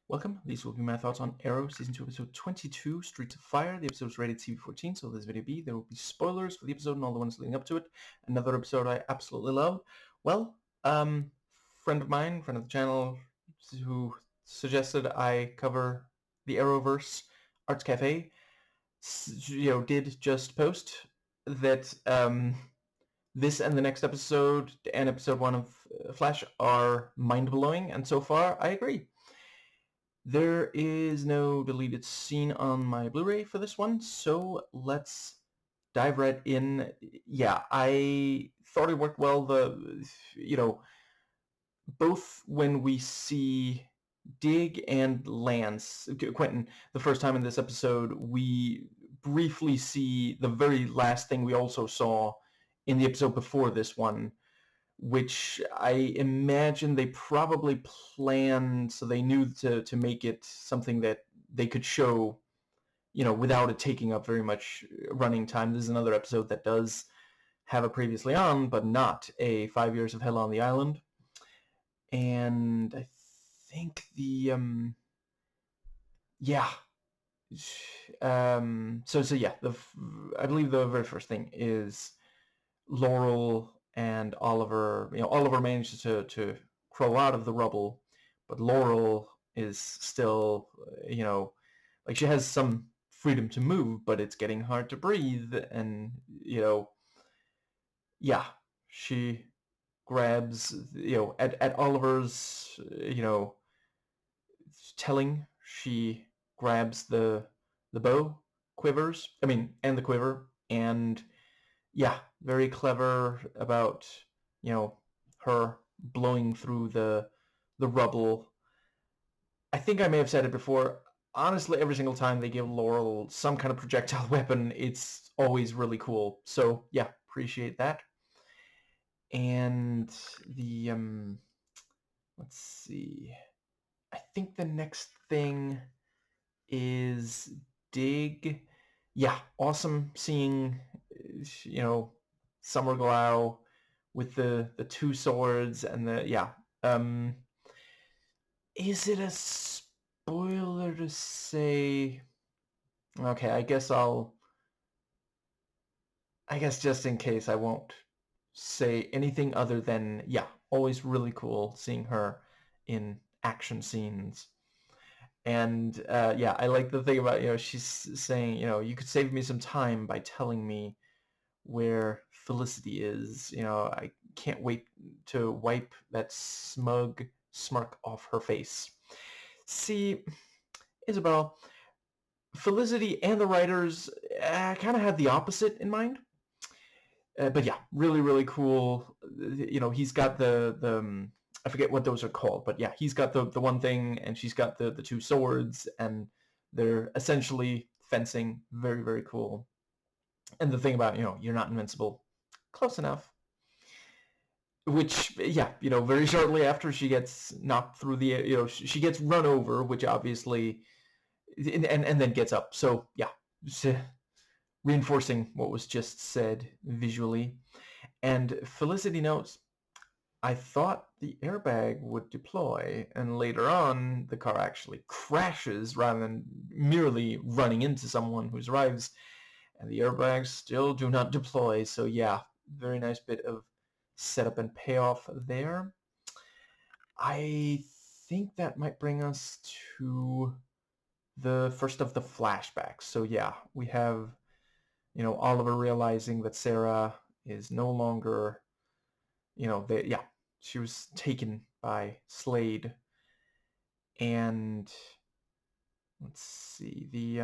Welcome. These will be my thoughts on Arrow Season 2, Episode 22, Streets of Fire. The episode is rated TV-14, so this video there will be spoilers for the episode and all the ones leading up to it. Another episode I absolutely love. Well, friend of mine, friend of the channel, who suggested I cover the Arrowverse Arts Cafe, did just post that this and the next episode and episode 1 of Flash are mind-blowing, and so far I agree. There is no deleted scene on my Blu-ray for this one, so let's dive right in. Yeah, I thought it worked well. Both when we see Dig and Lance, Quentin, the first time in this episode, we briefly see the very last thing we also saw in the episode before this one, which I imagine they probably planned so they knew to make it something that they could show, without it taking up very much running time. This is another episode that does have a previously on, but not a 5 Years of Hell on the Island. And I think I believe the very first thing is Laurel and Oliver. Oliver manages to crawl out of the rubble, but Laurel is still, like she has some freedom to move, but it's getting hard to breathe. And, she grabs, at Oliver's, telling, she grabs the bow quivers. And the quiver, and very clever about, her blowing through the rubble. I think I may have said it before. Honestly, every single time they give Laurel some kind of projectile weapon, it's always really cool. So yeah, appreciate that. And the let's see. I think the next thing is Dig. Yeah, awesome seeing, Summer Glau with the two swords and is it a spoiler to say? Okay, I guess just in case I won't say anything other than, always really cool seeing her in action scenes. And I like the thing about, she's saying, you could save me some time by telling me where Felicity is. I can't wait to wipe that smug smirk off her face. See, Isabel, Felicity and the writers kind of had the opposite in mind. But yeah, really, really cool. He's got the I forget what those are called, but yeah, he's got the one thing, and she's got the two swords, and they're essentially fencing. Very, very cool. And the thing about, you're not invincible, close enough. Which, very shortly after she gets knocked through the, she gets run over, which obviously, and then gets up. So yeah, reinforcing what was just said visually. And Felicity notes, I thought the airbag would deploy, and later on the car actually crashes rather than merely running into someone who arrives, and the airbags still do not deploy. So yeah, very nice bit of setup and payoff there. I think that might bring us to the first of the flashbacks. So yeah, we have, Oliver realizing that Sarah is no longer, she was taken by Slade. And let's see,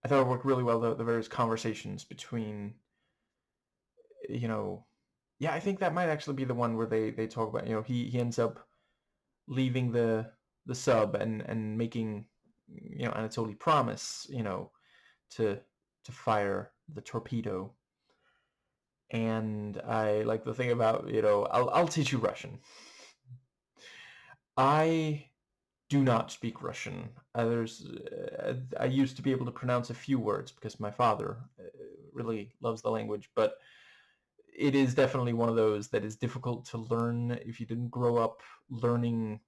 I thought it worked really well, the various conversations between, I think that might actually be the one where they talk about, he ends up leaving the sub and making, Anatoly promise, to fire the torpedo. And I like the thing about, I'll teach you Russian. I do not speak Russian. I used to be able to pronounce a few words because my father really loves the language, but it is definitely one of those that is difficult to learn if you didn't grow up learning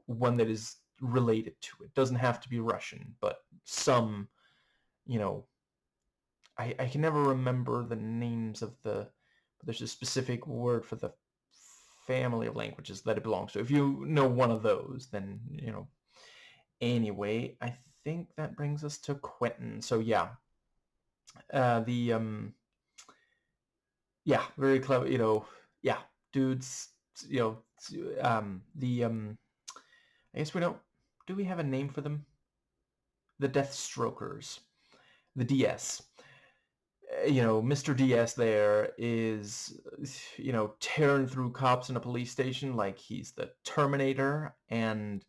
one that is related to it. It doesn't have to be Russian, but some, you know, I can never remember the names of but there's a specific word for the family of languages that it belongs to. If you know one of those, then, you know. Anyway, I think that brings us to Quentin. So yeah, the yeah, very clever. You know, yeah, dudes. You know, I guess we don't. Do we have a name for them? The Deathstrokers, the DS. You know, Mr. DS there is, you know, tearing through cops in a police station like he's the Terminator, and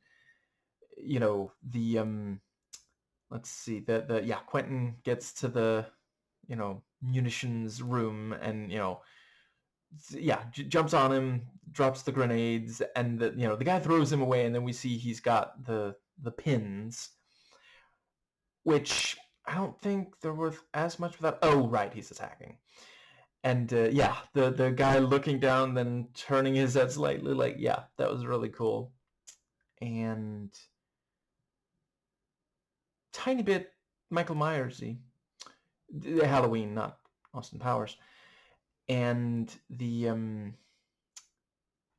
you know the let's see, the yeah, Quentin gets to the, you know, munitions room, and you know, yeah, jumps on him, drops the grenades, and the, you know, the guy throws him away, and then we see he's got the pins, which I don't think they're worth as much for that. Oh, right, he's attacking. And yeah, the guy looking down, then turning his head slightly, like, yeah, that was really cool. And tiny bit Michael Myersy, Halloween, not Austin Powers. And the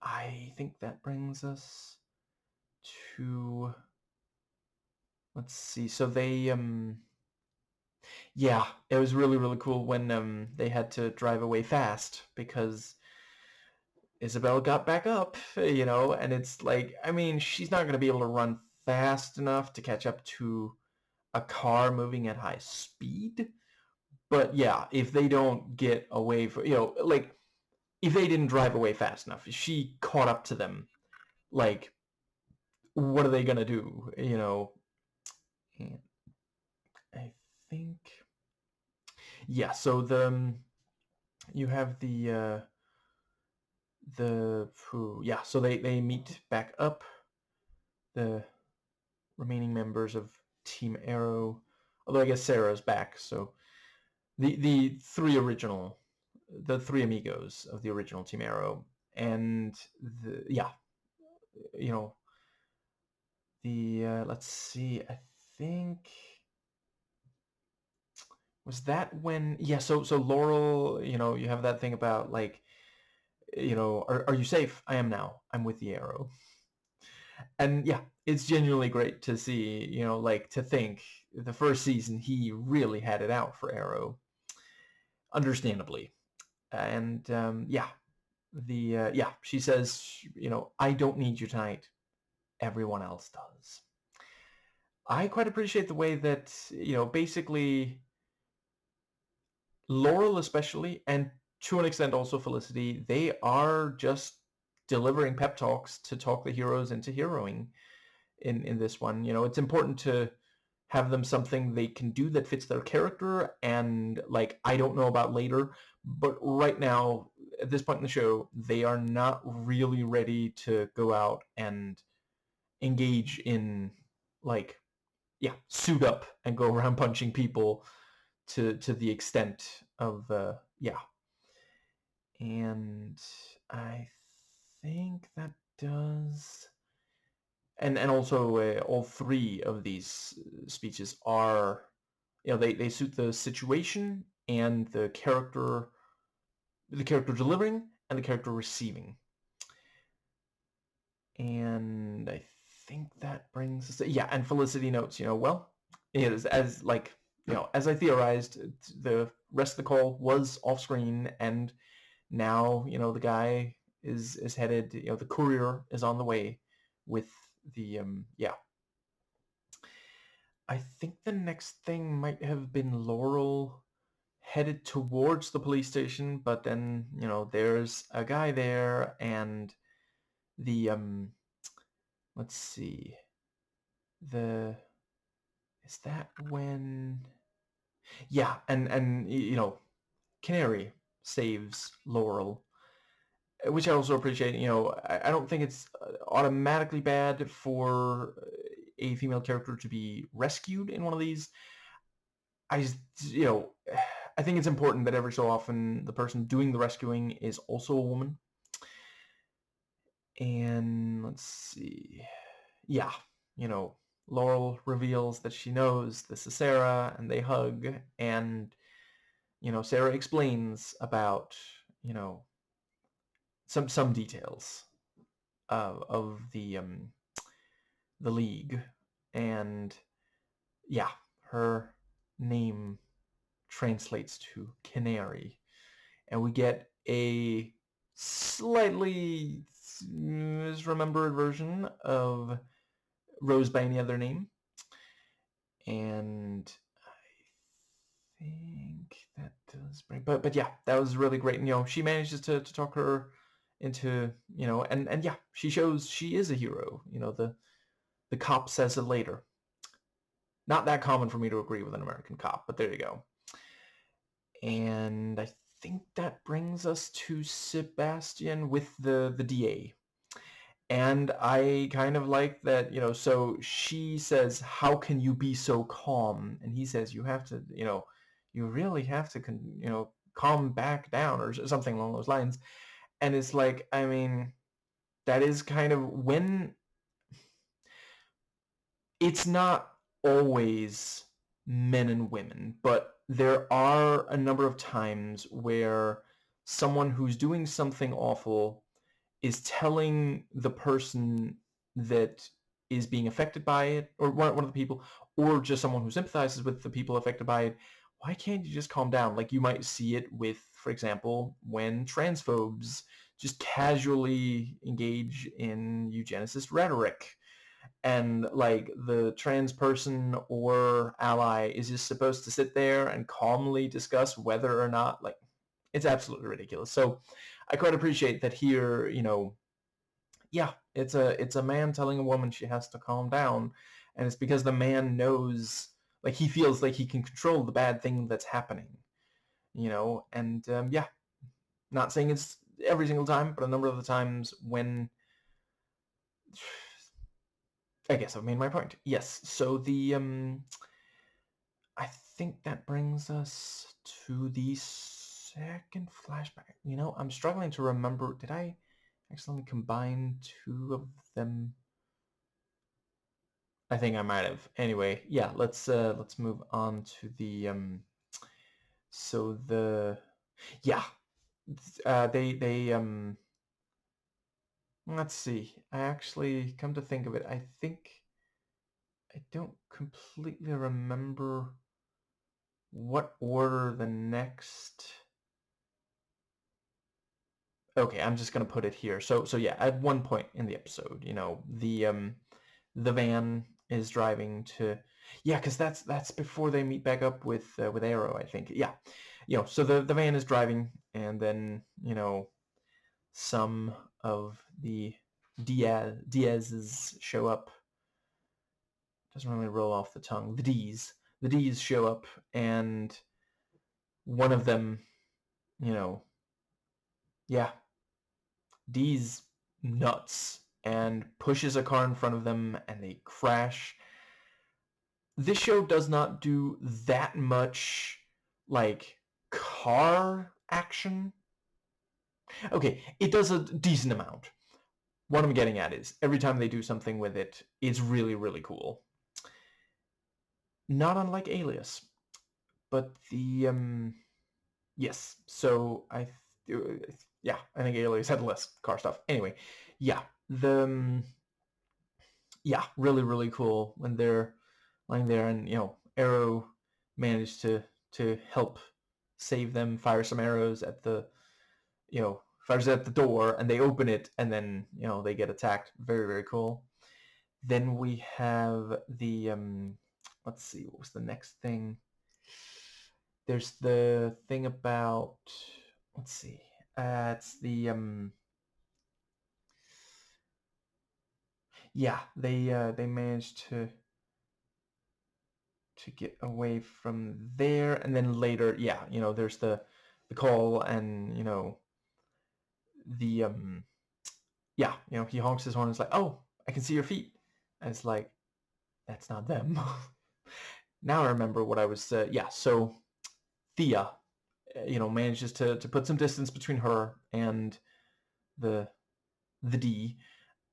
I think that brings us to, let's see. So they yeah, it was really really cool when they had to drive away fast because Isabel got back up, you know, and it's like, I mean, she's not going to be able to run fast enough to catch up to a car moving at high speed. But yeah, if they don't get away from, you know, like if they didn't drive away fast enough, she caught up to them. Like, what are they gonna do? You know, and I think, yeah. So you have yeah. So they meet back up, the remaining members of Team Arrow. Although I guess Sarah's back. So the the three amigos of the original Team Arrow, and yeah, you know, let's see, I think, was that when, yeah, so Laurel, you know, you have that thing about like, you know, are you safe? I am now. I'm with the Arrow. And yeah, it's genuinely great to see, you know, like to think the first season he really had it out for Arrow, understandably. And yeah, yeah, she says, you know, I don't need you tonight. Everyone else does. I quite appreciate the way that, you know, basically Laurel especially, and to an extent also Felicity, they are just delivering pep talks to talk the heroes into heroing in this one. You know, it's important to have them something they can do that fits their character, and like, I don't know about later, but right now at this point in the show, they are not really ready to go out and engage in, like, yeah, suit up and go around punching people to the extent of yeah. And I think that does, and also all three of these speeches are, you know, they suit the situation and the character delivering and the character receiving. And I think that brings us, yeah, and Felicity notes, you know, well, it is as like, you know, as I theorized, the rest of the call was off screen, and now, you know, the guy is headed, you know, the courier is on the way with the yeah. I think the next thing might have been Laurel headed towards the police station, but then, you know, there's a guy there, and the let's see, the is that when, yeah, and you know, Canary saves Laurel, which I also appreciate. You know, I don't think it's automatically bad for a female character to be rescued in one of these. I just, you know, I think it's important that every so often the person doing the rescuing is also a woman. And let's see. Yeah, Laurel reveals that she knows this is Sarah, and they hug, and Sarah explains about some details of the league, and yeah, her name translates to canary, and we get a slightly misremembered version of Rose by any other name, and I think that does bring. But yeah, that was really great. And, she manages to talk her into and yeah, she shows she is a hero. The cop says it later. Not that common for me to agree with an American cop, but there you go. And I think that brings us to Sebastian with the DA. And I kind of like that, so she says, how can you be so calm? And he says, you have to, you really have to, calm back down, or something along those lines. And it's like, I mean, that is kind of when it's not always men and women, but there are a number of times where someone who's doing something awful is telling the person that is being affected by it, or one of the people, or just someone who sympathizes with the people affected by it, why can't you just calm down? Like, you might see it with, for example, when transphobes just casually engage in eugenicist rhetoric, and like the trans person or ally is just supposed to sit there and calmly discuss whether or not, like, it's absolutely ridiculous. So I quite appreciate that here, yeah, it's a man telling a woman she has to calm down, and it's because the man knows, like, he feels like he can control the bad thing that's happening, and yeah, not saying it's every single time, but a number of the times when I guess I've made my point. Yes, so I think that brings us to the second flashback. I'm struggling to remember. Did I accidentally combine two of them? I think I might have. Anyway, yeah, let's move on to the so the yeah, they let's see. I actually, come to think of it, I think I don't completely remember what order the next. Okay, I'm just gonna put it here. So yeah, at one point in the episode, the van is driving to, yeah, because that's before they meet back up with Arrow, I think. Yeah, so the van is driving, and then some of the Diaz's show up. Doesn't really roll off the tongue. The D's show up, and one of them, yeah, D's nuts and pushes a car in front of them, and they crash. This show does not do that much, like, car action. Okay, it does a decent amount. What I'm getting at is, every time they do something with it, it's really, really cool. Not unlike Alias. But yes, so yeah, I think Alias had less car stuff. Anyway, yeah, yeah, really, really cool when they're lying there, and Arrow managed to help save them, fire some arrows at the fires at the door, and they open it, and then they get attacked. Very, very cool. Then we have the let's see, what was the next thing? There's the thing about, let's see, it's the yeah, they managed to get away from there, and then later, yeah, there's the call, and the yeah, he honks his horn, and it's like, oh, I can see your feet, and it's like, that's not them. Now I remember what I was yeah, so Thea manages to put some distance between her and the D,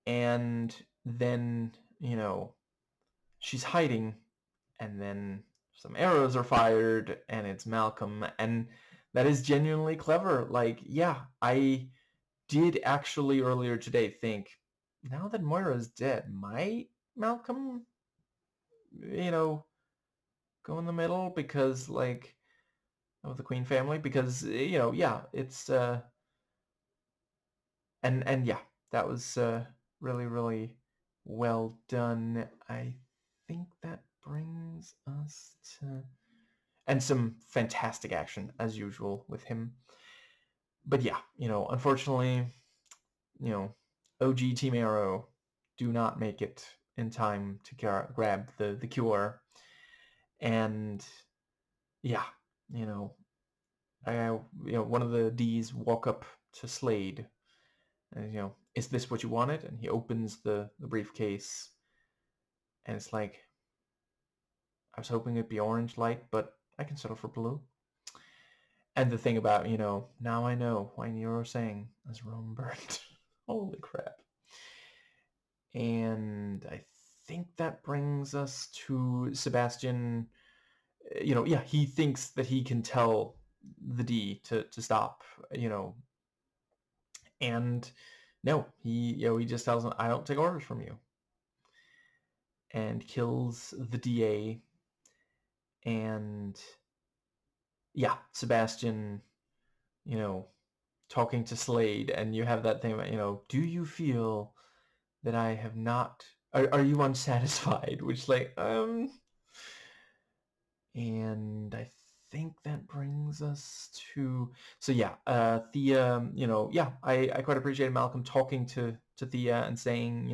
and then she's hiding, and then some arrows are fired, and it's Malcolm, and that is genuinely clever. Like, yeah, I did actually earlier today think, now that Moira's dead, might Malcolm, you know, go in the middle because like of the Queen family? Because yeah, it's and yeah, that was really really well done. I think that brings us to and some fantastic action as usual with him. But yeah, unfortunately, you know, OG Team Arrow do not make it in time to grab the cure, and yeah, you know, one of the D's walk up to Slade, and is this what you wanted? And he opens the briefcase, and it's like, I was hoping it'd be orange light, but I can settle for blue. And the thing about, now I know why Nero sang as Rome burned. Holy crap. And I think that brings us to Sebastian. Yeah, he thinks that he can tell the D to stop, and no, he just tells him, I don't take orders from you, and kills the DA. And yeah, Sebastian, you know, talking to Slade, and you have that thing about, do you feel that I have not, are you unsatisfied? Which like, and I think that brings us to, so yeah, Thea, yeah, I quite appreciated Malcolm talking to Thea and saying,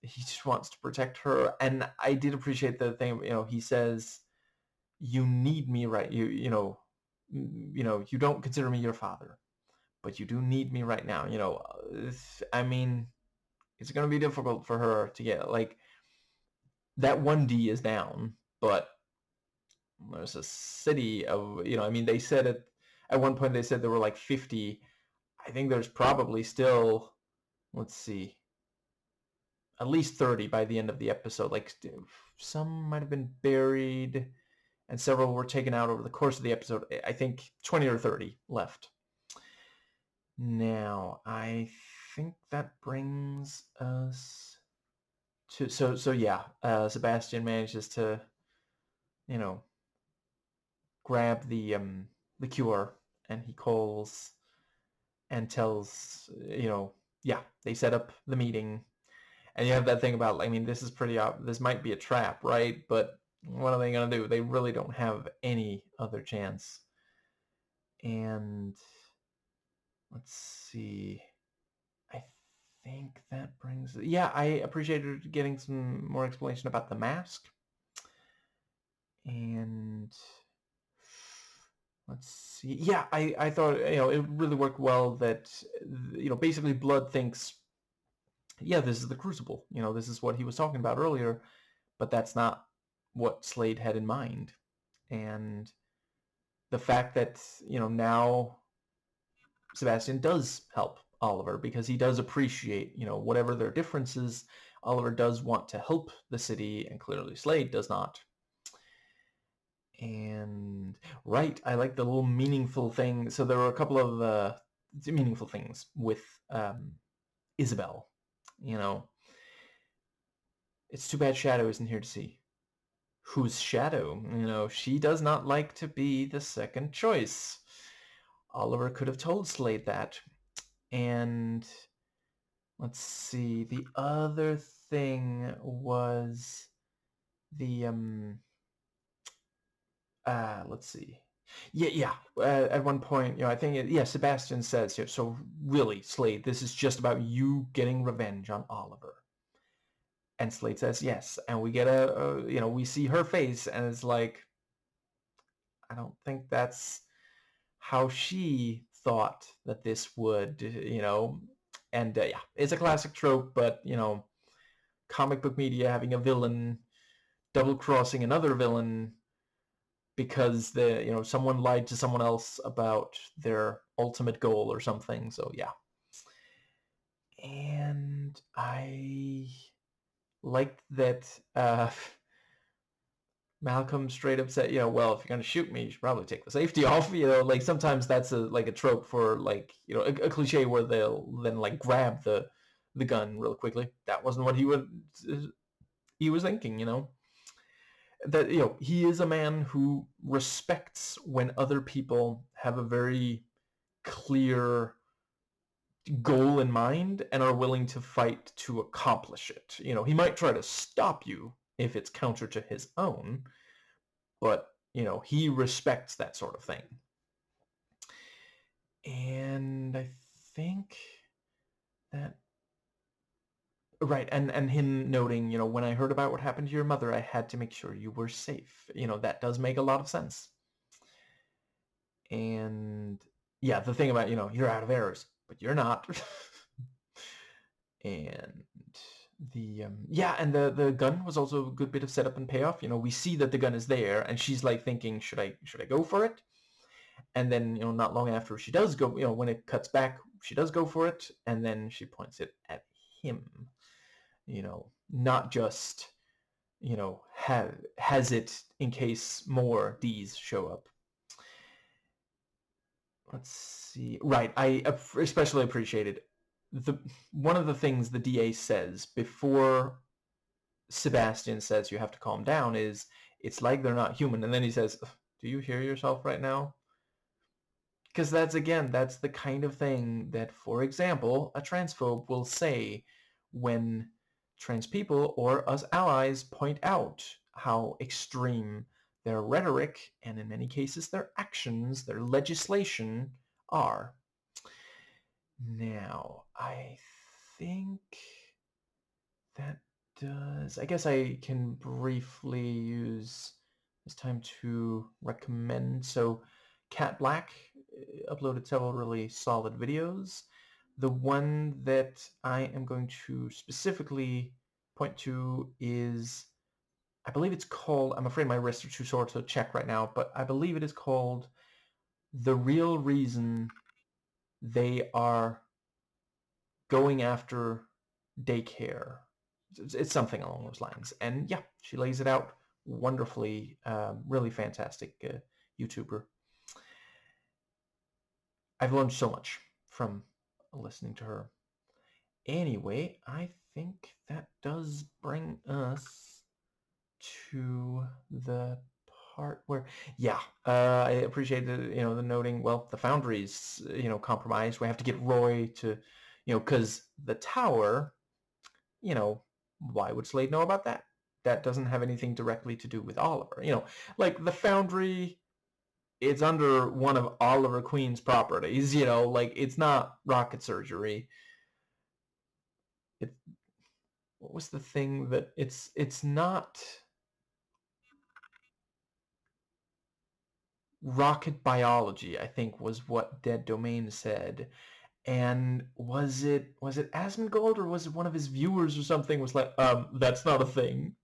he just wants to protect her. And I did appreciate the thing, he says, you need me, right? You don't consider me your father, but you do need me right now. I mean, it's going to be difficult for her to get, like, that 1D is down, but there's a city of, I mean, they said at one point they said there were like 50. I think there's probably still, let's see, at least 30 by the end of the episode. Like, some might have been buried and several were taken out over the course of the episode. I think 20 or 30 left. Now, I think that brings us to, so yeah, Sebastian manages to, you know, grab the cure, and he calls and tells, yeah, they set up the meeting. And you have that thing about, I mean, this is pretty this might be a trap, right? But what are they going to do? They really don't have any other chance. And let's see. I think that brings, yeah, I appreciated getting some more explanation about the mask. And let's see. Yeah, I thought, it really worked well that, basically Blood thinks, yeah, this is the Crucible. This is what he was talking about earlier, but that's not what Slade had in mind. And the fact that, now Sebastian does help Oliver because he does appreciate, whatever their differences, Oliver does want to help the city, and clearly Slade does not. And right, I like the little meaningful thing. So there were a couple of meaningful things with Isabel. It's too bad Shadow isn't here to see. Who's Shadow? She does not like to be the second choice. Oliver could have told Slade that. And let's see, the other thing was the let's see. Yeah. At one point, I think Sebastian says here, so really, Slade, this is just about you getting revenge on Oliver. And Slade says yes, and we get we see her face, and it's like, I don't think that's how she thought that this would, and yeah, it's a classic trope, but comic book media having a villain double crossing another villain, because someone lied to someone else about their ultimate goal or something. So yeah. And I liked that Malcolm straight up said, well, if you're gonna shoot me, you should probably take the safety off. Like sometimes that's a trope for like a cliche where they'll then like grab the gun real quickly. That wasn't what he was thinking. That he is a man who respects when other people have a very clear goal in mind and are willing to fight to accomplish it. He might try to stop you if it's counter to his own, but he respects that sort of thing. And I think that right, and him noting, when I heard about what happened to your mother, I had to make sure you were safe. That does make a lot of sense. And yeah, the thing about, you're out of errors, but you're not. And yeah, and the gun was also a good bit of setup and payoff. We see that the gun is there, and she's like thinking, should I go for it? And then not long after she does go, when it cuts back, she does go for it, and then she points it at him. Not just has it in case more D's show up. Let's see. Right, I especially appreciated one of the things the DA says before Sebastian says you have to calm down is, it's like they're not human. And then he says, do you hear yourself right now? Because that's the kind of thing that, for example, a transphobe will say when trans people or us allies point out how extreme their rhetoric and in many cases their actions, their legislation are. Now, I think that does... I guess I can briefly use this time to recommend. So Cat Black uploaded several really solid videos. The one that I am going to specifically point to is, I believe it's called, I'm afraid my wrists are too sore to check right now, but I believe it is called The Real Reason They Are Going After Daycare. It's something along those lines. And yeah, she lays it out wonderfully. Really fantastic YouTuber. I've learned so much from listening to her. Anyway, I think that does bring us to the part where, yeah, I appreciate the noting. Well, the Foundry's compromised. We have to get Roy to, because the tower, why would Slade know about that? That doesn't have anything directly to do with Oliver. Like the Foundry, it's under one of Oliver Queen's properties. Like it's not rocket surgery. What was the thing that it's not rocket biology, I think was what Dead Domain said. And was it Asmongold, or was it one of his viewers or something was like, that's not a thing.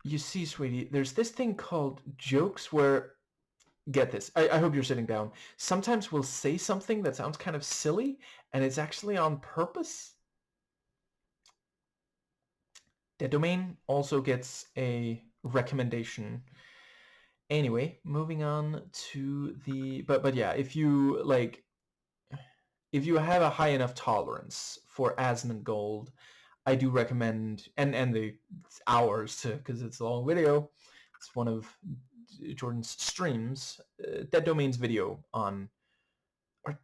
You see, sweetie, there's this thing called jokes where, get this, I hope you're sitting down. Sometimes we'll say something that sounds kind of silly, and it's actually on purpose. Dead Domain also gets a recommendation. Anyway, moving on to the... But yeah, if you have a high enough tolerance for Asmongold, I do recommend, and the hours too, because it's a long video. It's one of Jordan's streams. Dead Domain's video on, or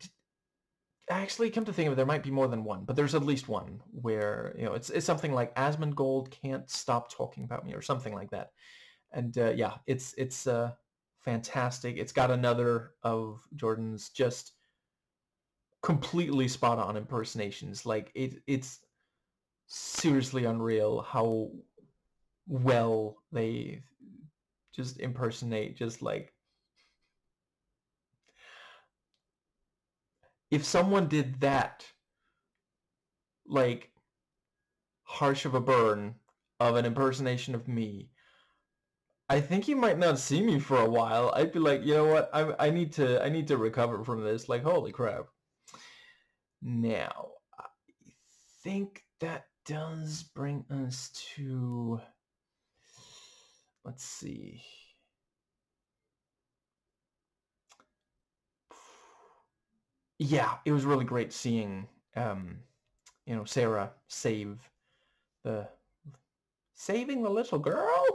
actually, come to think of it, there might be more than one, but there's at least one where it's something like Asmongold can't stop talking about me or something like that. And yeah, it's fantastic. It's got another of Jordan's just completely spot on impersonations. Like it's seriously unreal how well they just impersonate. Just like, if someone did that, like, harsh of a burn, of an impersonation of me, I think you might not see me for a while. I'd be like, you know what? I need to recover from this. Like, holy crap. Now, I think that does bring us to, let's see. Yeah, it was really great seeing, Sarah the saving the little girl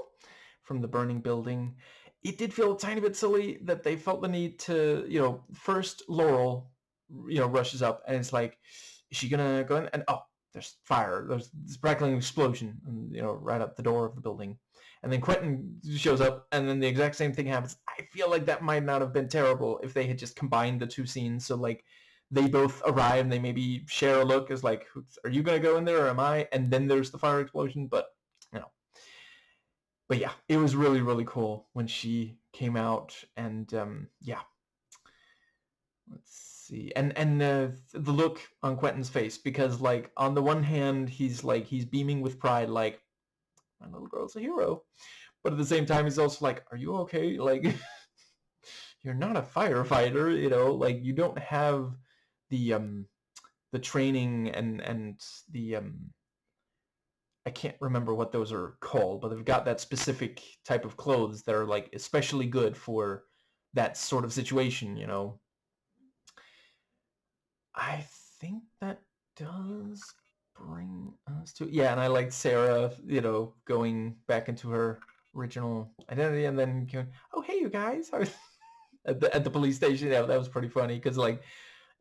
from the burning building. It did feel a tiny bit silly that they felt the need to, first Laurel, rushes up and it's like, is she gonna go in? And oh, there's fire. There's this crackling explosion, right up the door of the building. And then Quentin shows up, and then the exact same thing happens. I feel like that might not have been terrible if they had just combined the two scenes. So like, they both arrive and they maybe share a look as like, are you gonna go in there or am I? And then there's the fire explosion, but but yeah, it was really, really cool when she came out, and yeah. Let's see, and the look on Quentin's face, because like on the one hand he's beaming with pride, like my little girl's a hero, but at the same time he's also like, are you okay? Like you're not a firefighter, like you don't have the training and the I can't remember what those are called, but they've got that specific type of clothes that are like especially good for that sort of situation, I think that does bring us to, yeah, and I liked Sarah, going back into her original identity and then going, oh hey you guys, at the police station. Yeah, that was pretty funny because like,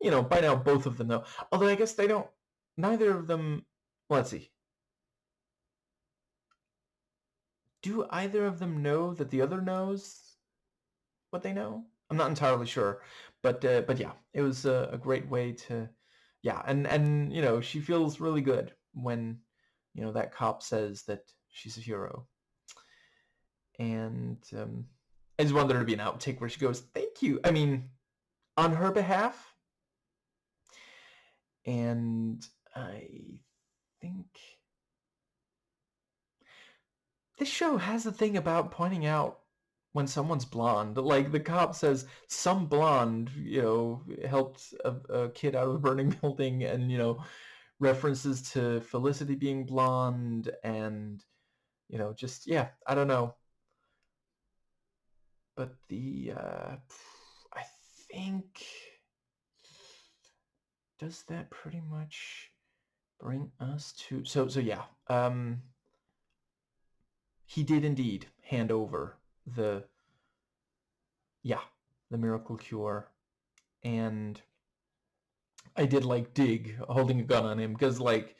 by now both of them know. Although I guess they don't, neither of them, well, let's see. Do either of them know that the other knows what they know? I'm not entirely sure, but yeah, it was a great way to, yeah, and she feels really good when that cop says that she's a hero, and I just wanted there to be an outtake where she goes, "Thank you." I mean, on her behalf, and I think this show has a thing about pointing out when someone's blonde. Like the cop says, some blonde, helped a kid out of a burning building, and references to Felicity being blonde, and just yeah, I don't know. But I think, does that pretty much bring us to, so yeah, he did indeed hand over the, yeah, the miracle cure, and I did like dig holding a gun on him because like,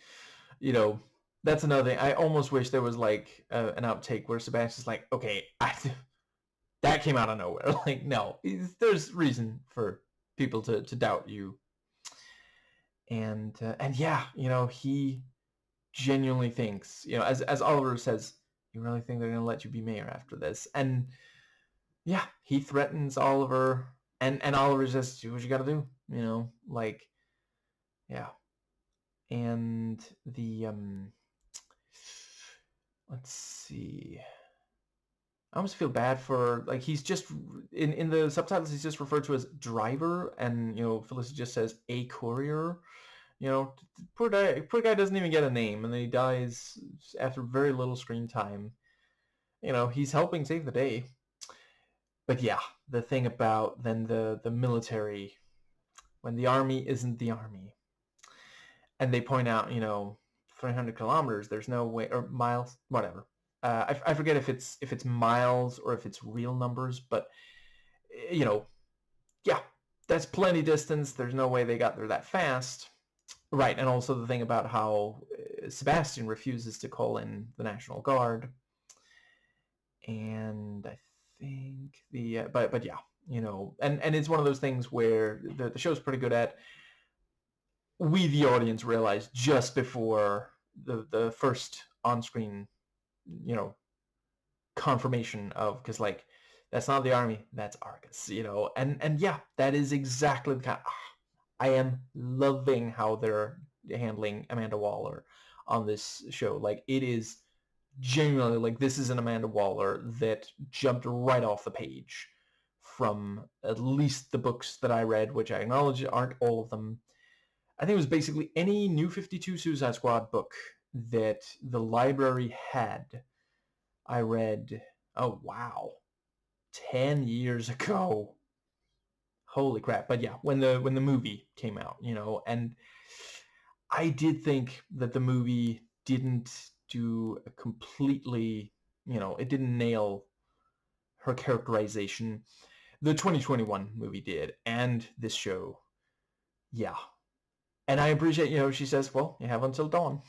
that's another thing. I almost wish there was like an outtake where Sebastian's like, okay, that came out of nowhere. Like, no, there's reason for people to doubt you. And yeah, he genuinely thinks, as Oliver says, you really think they're gonna let you be mayor after this? And yeah, he threatens Oliver, and Oliver says, do what you gotta do, like, yeah. And the let's see, I almost feel bad for, like, he's just in the subtitles he's just referred to as driver, and Felicity just says a courier. Poor guy doesn't even get a name, and then he dies after very little screen time. He's helping save the day. But yeah, the thing about then the military, when the army isn't the army, and they point out, 300 kilometers, there's no way, or miles, whatever. I forget if it's miles or if it's real numbers, but yeah, that's plenty distance. There's no way they got there that fast. Right, and also the thing about how Sebastian refuses to call in the National Guard, and I think but yeah, and it's one of those things where the show's pretty good at, we the audience realize just before the first on-screen, confirmation of, because like, that's not the army, that's Argus, and yeah, that is exactly the kind of, I am loving how they're handling Amanda Waller on this show. Like, it is genuinely, like, this is an Amanda Waller that jumped right off the page from at least the books that I read, which I acknowledge aren't all of them. I think it was basically any New 52 Suicide Squad book that the library had. I read, oh wow, 10 years ago. Holy crap. But yeah, when the movie came out, and I did think that the movie didn't do a completely, it didn't nail her characterization. The 2021 movie did, and this show, yeah. And I appreciate, she says, well, you have until dawn.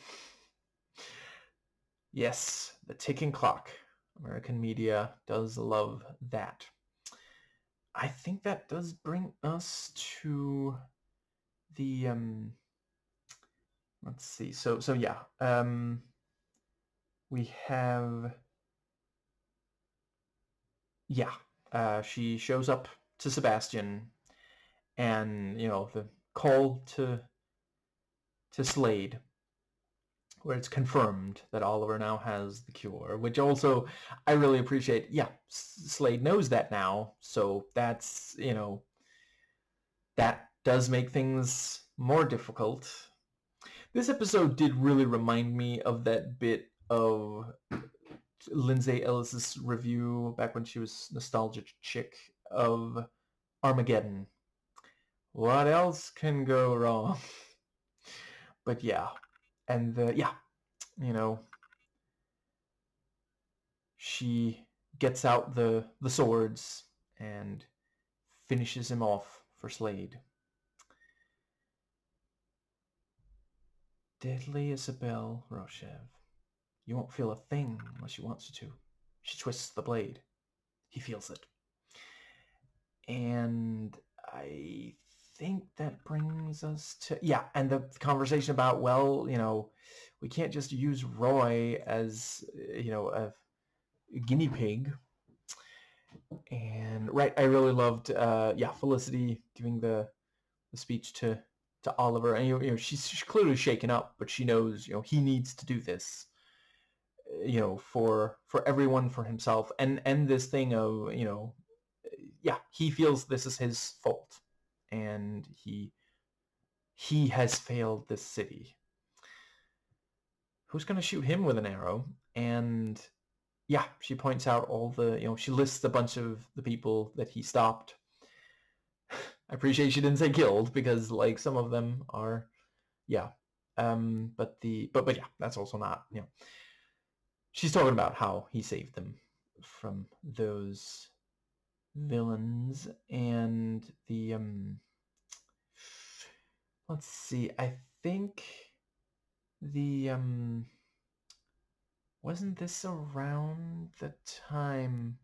Yes, the ticking clock. American media does love that. I think that does bring us to the let's see. So yeah. We have, yeah. She shows up to Sebastian, and the call to Slade, where it's confirmed that Oliver now has the cure, which also I really appreciate. Yeah, Slade knows that now, so that's, that does make things more difficult. This episode did really remind me of that bit of Lindsay Ellis's review back when she was Nostalgia Chick of Armageddon. What else can go wrong? But yeah, and yeah, you know, she gets out the swords and finishes him off for Slade. Deadly Isabel Rochev. You won't feel a thing unless you want to. She twists the blade. He feels it. And I think that brings us to, yeah, and the conversation about, well, we can't just use Roy as, a guinea pig. And right, I really loved, yeah, Felicity giving the speech to Oliver, and she's clearly shaken up, but she knows he needs to do this, for everyone, for himself, and this thing of yeah, he feels this is his fault, and he has failed this city. Who's going to shoot him with an arrow? And yeah, she points out all the, she lists a bunch of the people that he stopped. I appreciate she didn't say killed, because like some of them are, yeah. But yeah, that's also not, she's talking about how he saved them from those villains. And the let's see, I think the wasn't this around the time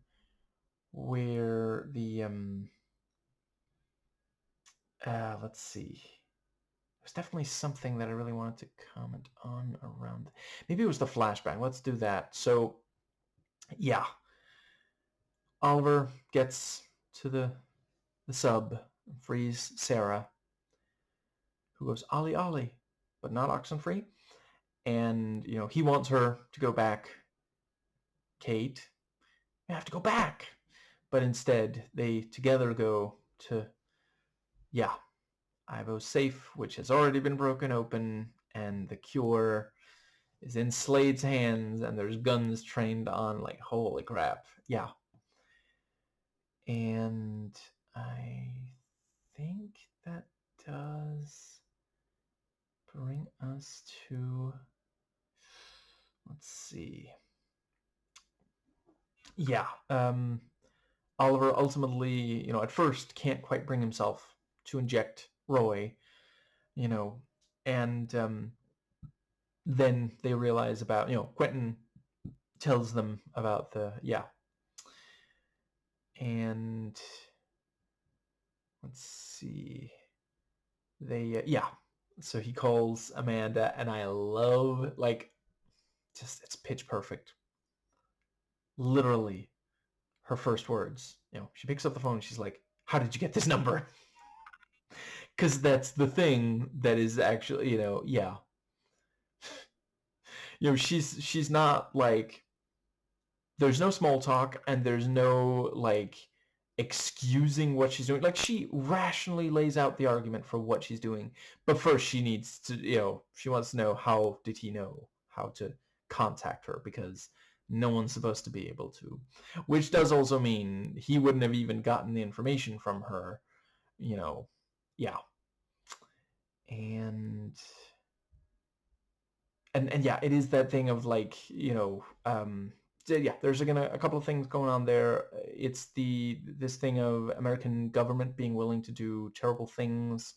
where the let's see, there's definitely something that I really wanted to comment on around, maybe it was the flashback. Let's do that. So yeah, Oliver gets to the sub, frees Sarah, who goes Ollie Ollie, but not Oxenfree. And he wants her to go back. Kate, you have to go back. But instead they together go to, yeah, Ivo's safe, which has already been broken open, and the cure is in Slade's hands, and there's guns trained on, like, holy crap. Yeah. And I think that does bring us to, let's see. Yeah. Oliver ultimately, at first can't quite bring himself to inject Roy, and then they realize about, Quentin tells them about the, yeah. And let's see. They, yeah. So he calls Amanda, and I love, like, just, it's pitch perfect. Literally, her first words, she picks up the phone and she's like, how did you get this number? Because that's the thing that is actually, yeah. she's not like, there's no small talk and there's no like excusing what she's doing. Like, she rationally lays out the argument for what she's doing, but first she needs to, she wants to know, how did he know how to contact her, because no one's supposed to be able to, which does also mean he wouldn't have even gotten the information from her, you know. Yeah. And yeah, it is that thing of like, yeah, there's a couple of things going on there. It's this thing of American government being willing to do terrible things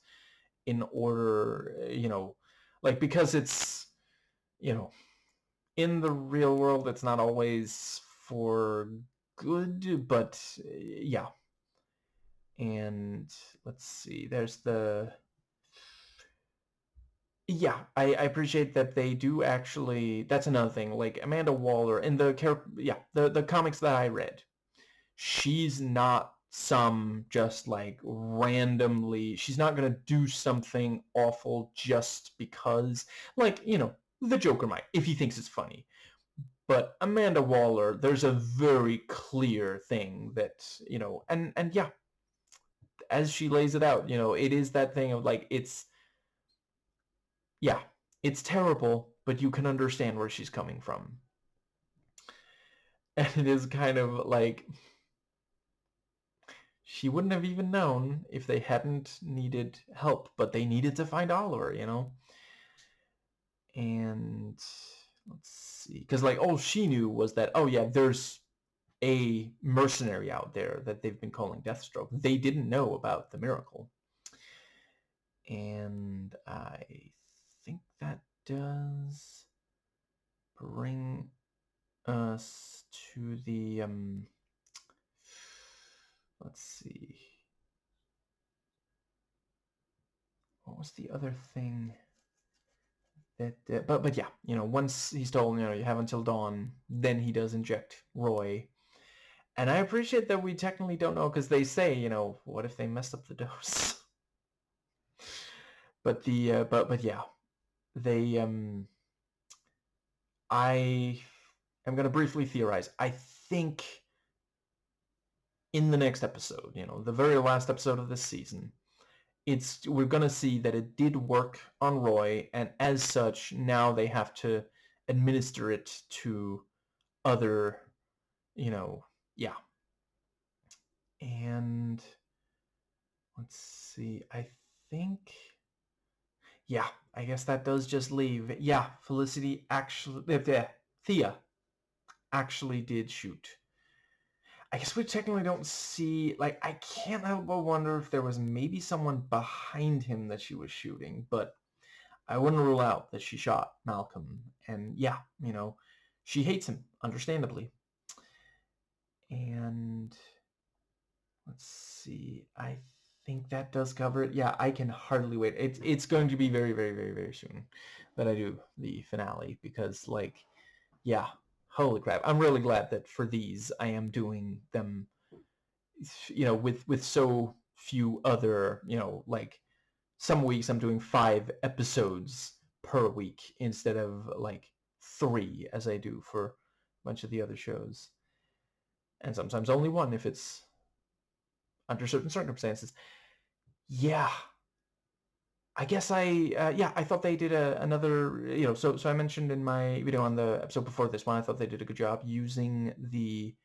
in order, like, because it's, you know, in the real world, it's not always for good, but yeah. And let's see, there's I appreciate that they do actually. That's another thing. Like, Amanda Waller in the comics that I read, she's not some just like randomly. She's not gonna do something awful just because, like, the Joker might, if he thinks it's funny. But Amanda Waller, there's a very clear thing that, and yeah, as she lays it out, it is that thing of like, yeah, it's terrible, but you can understand where she's coming from. And it is kind of like, she wouldn't have even known if they hadn't needed help, but they needed to find Oliver. And let's see, because like, all she knew was that, oh yeah, there's a mercenary out there that they've been calling Deathstroke. They didn't know about the miracle. And I think that does bring us to the let's see, what was the other thing that but yeah, once he's told, you have until dawn, then he does inject Roy. And I appreciate that we technically don't know, because they say, what if they messed up the dose. But but yeah, they I am going to briefly theorize. I think in the next episode, the very last episode of this season, we're going to see that it did work on Roy, and as such, now they have to administer it to other, yeah. And let's see, I think, yeah, I guess that does just leave. Yeah, Felicity actually, Thea actually did shoot. I guess we technically don't see, like, I can't help but wonder if there was maybe someone behind him that she was shooting, but I wouldn't rule out that she shot Malcolm. And yeah, she hates him, understandably. And let's see, I think that does cover it. Yeah, I can hardly wait. It's going to be very, very, very, very soon that I do the finale, because, like, yeah, holy crap. I'm really glad that for these I am doing them, with so few other, like, some weeks I'm doing 5 episodes per week instead of like 3 as I do for a bunch of the other shows. And sometimes only 1 if it's under certain circumstances. Yeah, I guess I thought they did another, so I mentioned in my video on the episode before this one, I thought they did a good job using the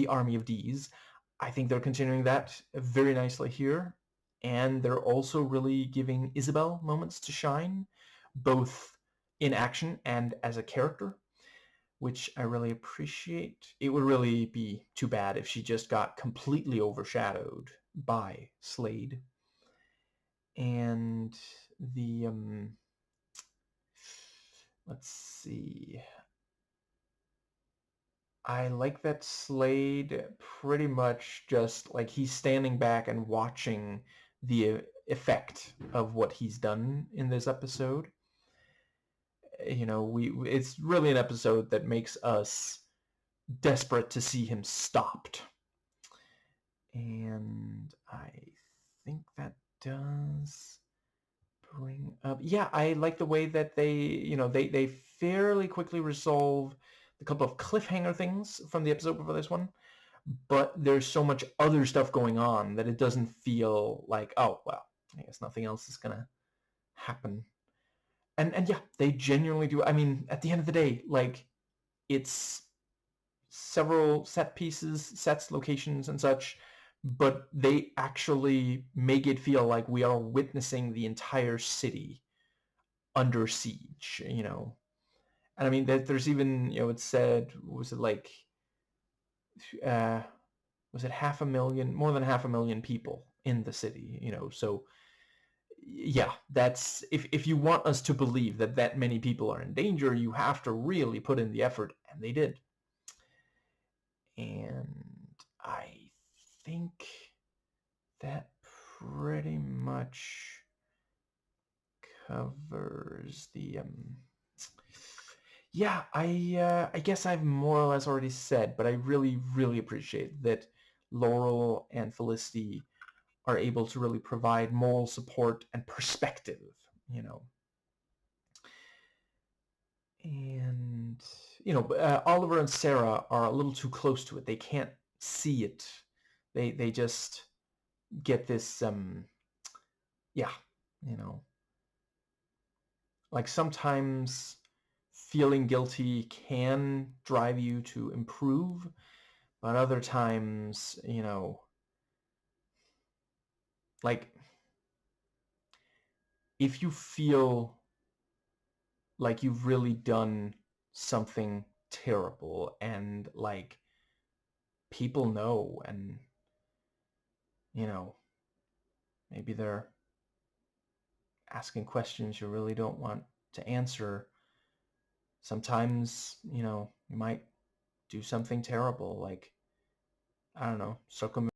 Army of D's. I think they're continuing that very nicely here, and they're also really giving Isabel moments to shine, both in action and as a character, which I really appreciate. It would really be too bad if she just got completely overshadowed by Slade. And the let's see, I like that Slade pretty much just, like, he's standing back and watching the effect of what he's done in this episode. It's really an episode that makes us desperate to see him stopped. And I think that does bring up, yeah, I like the way that they fairly quickly resolve the couple of cliffhanger things from the episode before this one, but there's so much other stuff going on that it doesn't feel like, oh, well, I guess nothing else is gonna happen. And yeah, they genuinely do. I mean, at the end of the day, like, it's several set pieces, sets, locations, and such, but they actually make it feel like we are witnessing the entire city under siege, you know. And I mean, there's even, you know, it said, was it like, uh, was it 500,000, more than 500,000 people in the city, you know? So yeah, that's, if you want us to believe that that many people are in danger, you have to really put in the effort, and they did. And I think that pretty much covers the yeah, I guess I've more or less already said, but I really, really appreciate that Laurel and Felicity are able to really provide moral support and perspective, you know. And, you know, Oliver and Sarah are a little too close to it. They can't see it. They just get this, yeah, you know, like sometimes feeling guilty can drive you to improve, but other times, you know, like if you feel like you've really done something terrible and like people know, and you know, maybe they're asking questions you really don't want to answer, sometimes, you know, you might do something terrible, like, I don't know, suck them